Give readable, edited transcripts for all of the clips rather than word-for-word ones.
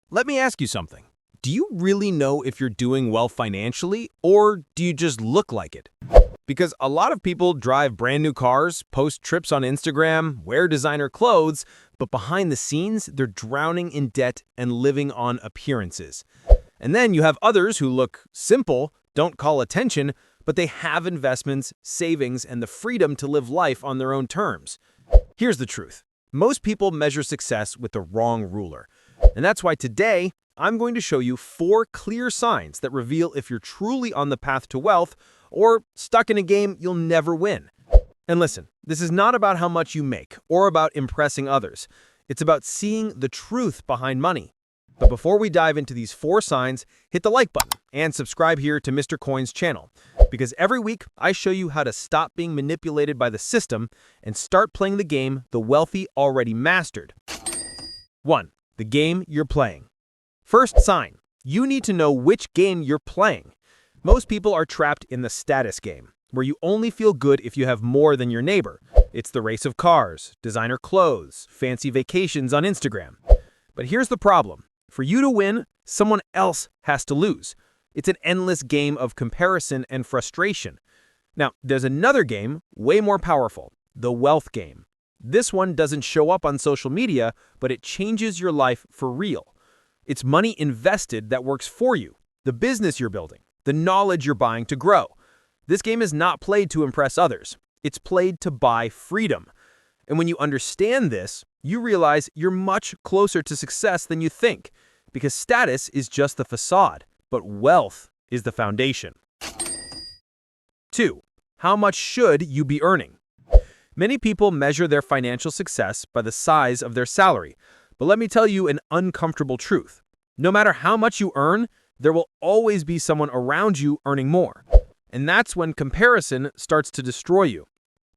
Let me ask you something. Do you really know if you're doing well financially, or do you just look like it? Because a lot of people drive brand new cars, post trips on Instagram, wear designer clothes, but behind the scenes, they're drowning in debt and living on appearances. And then you have others who look simple, don't call attention, but they have investments, savings, and the freedom to live life on their own terms. Here's the truth. Most people measure success with the wrong ruler. And that's why today, I'm going to show you 4 clear signs that reveal if you're truly on the path to wealth or stuck in a game you'll never win. And listen, this is not about how much you make or about impressing others. It's about seeing the truth behind money. But before we dive into these 4 signs, hit the like button and subscribe here to Mr. Coin's channel. Because every week, I show you how to stop being manipulated by the system and start playing the game the wealthy already mastered. 1. The game you're playing. First sign, you need to know which game you're playing. Most people are trapped in the status game, where you only feel good if you have more than your neighbor. It's the race of cars, designer clothes, fancy vacations on Instagram. But here's the problem. For you to win, someone else has to lose. It's an endless game of comparison and frustration. Now, there's another game, way more powerful, the wealth game. This one doesn't show up on social media, but it changes your life for real. It's money invested that works for you, the business you're building, the knowledge you're buying to grow. This game is not played to impress others. It's played to buy freedom. And when you understand this, you realize you're much closer to success than you think, because status is just the facade, but wealth is the foundation. 2. How much should you be earning? Many people measure their financial success by the size of their salary, but let me tell you an uncomfortable truth. No matter how much you earn, there will always be someone around you earning more. And that's when comparison starts to destroy you.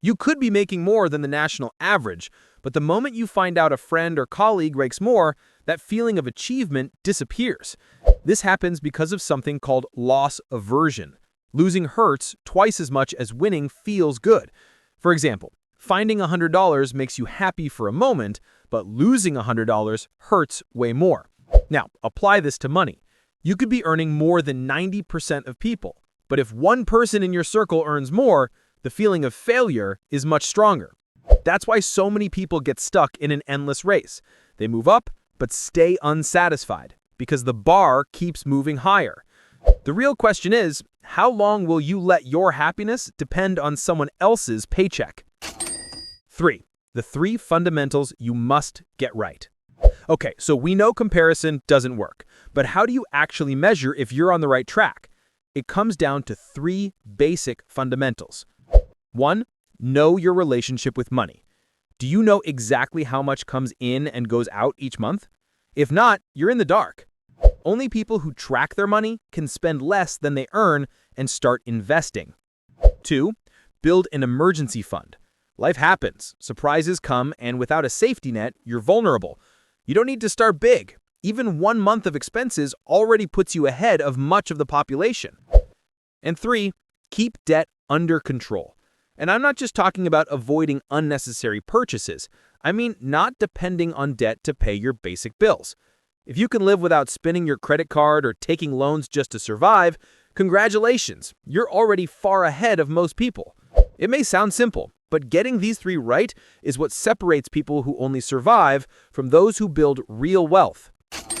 You could be making more than the national average, but the moment you find out a friend or colleague makes more, that feeling of achievement disappears. This happens because of something called loss aversion. Losing hurts twice as much as winning feels good. For example, finding $100 makes you happy for a moment, but losing $100 hurts way more. Now, apply this to money. You could be earning more than 90% of people, but if one person in your circle earns more, the feeling of failure is much stronger. That's why so many people get stuck in an endless race. They move up, but stay unsatisfied, because the bar keeps moving higher. The real question is, how long will you let your happiness depend on someone else's paycheck? 3. The 3 fundamentals you must get right. Okay, so we know comparison doesn't work, but how do you actually measure if you're on the right track? It comes down to 3 basic fundamentals. 1. Know your relationship with money. Do you know exactly how much comes in and goes out each month? If not, you're in the dark. Only people who track their money can spend less than they earn and start investing. 2. Build an emergency fund. Life happens, surprises come, and without a safety net, you're vulnerable. You don't need to start big. Even 1 month of expenses already puts you ahead of much of the population. And 3. Keep debt under control. And I'm not just talking about avoiding unnecessary purchases. I mean not depending on debt to pay your basic bills. If you can live without spinning your credit card or taking loans just to survive, congratulations, you're already far ahead of most people. It may sound simple, but getting these 3 right is what separates people who only survive from those who build real wealth.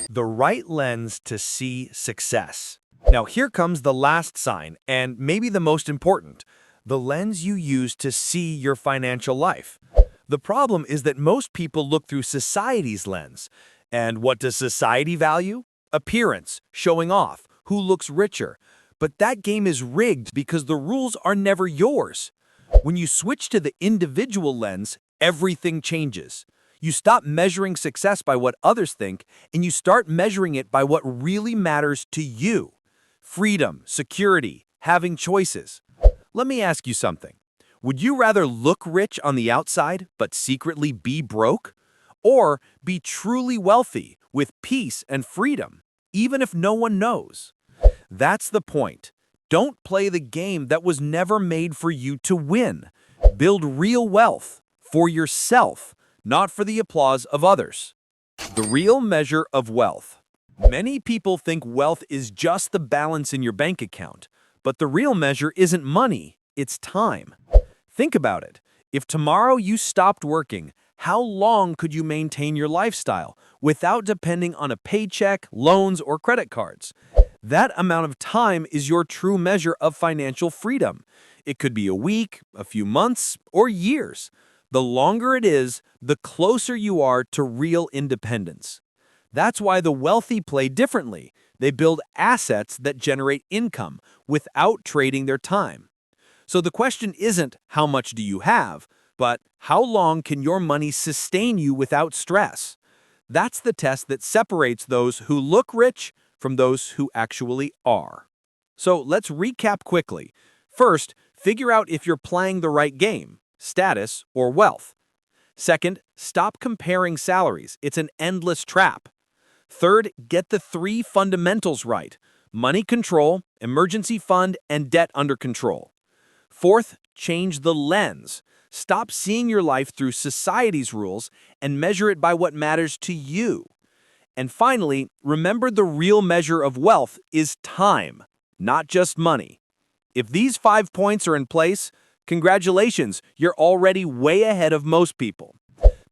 The right lens to see success. Now here comes the last sign, and maybe the most important, the lens you use to see your financial life. The problem is that most people look through society's lens. And what does society value? Appearance, showing off, who looks richer. But that game is rigged because the rules are never yours. When you switch to the individual lens, everything changes. You stop measuring success by what others think, and you start measuring it by what really matters to you. Freedom, security, having choices. Let me ask you something. Would you rather look rich on the outside, but secretly be broke? Or be truly wealthy with peace and freedom, even if no one knows? That's the point. Don't play the game that was never made for you to win. Build real wealth for yourself, not for the applause of others. The real measure of wealth. Many people think wealth is just the balance in your bank account, but the real measure isn't money, it's time. Think about it. If tomorrow you stopped working, how long could you maintain your lifestyle without depending on a paycheck, loans, or credit cards? That amount of time is your true measure of financial freedom. It could be a week, a few months, or years. The longer it is, the closer you are to real independence. That's why the wealthy play differently. They build assets that generate income without trading their time. So the question isn't how much do you have, but how long can your money sustain you without stress? That's the test that separates those who look rich from those who actually are. So let's recap quickly. First, figure out if you're playing the right game, status or wealth. Second, stop comparing salaries. It's an endless trap. Third, get the 3 fundamentals right: money control, emergency fund, and debt under control. Fourth, change the lens. Stop seeing your life through society's rules and measure it by what matters to you. And finally, remember the real measure of wealth is time, not just money. If these 5 points are in place, congratulations, you're already way ahead of most people.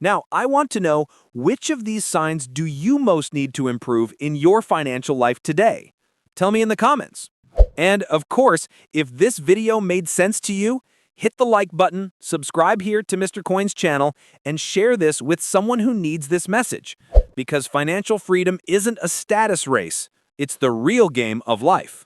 Now, I want to know, which of these signs do you most need to improve in your financial life today? Tell me in the comments. And of course, if this video made sense to you, hit the like button, subscribe here to Mr. Coin's channel, and share this with someone who needs this message. Because financial freedom isn't a status race, it's the real game of life.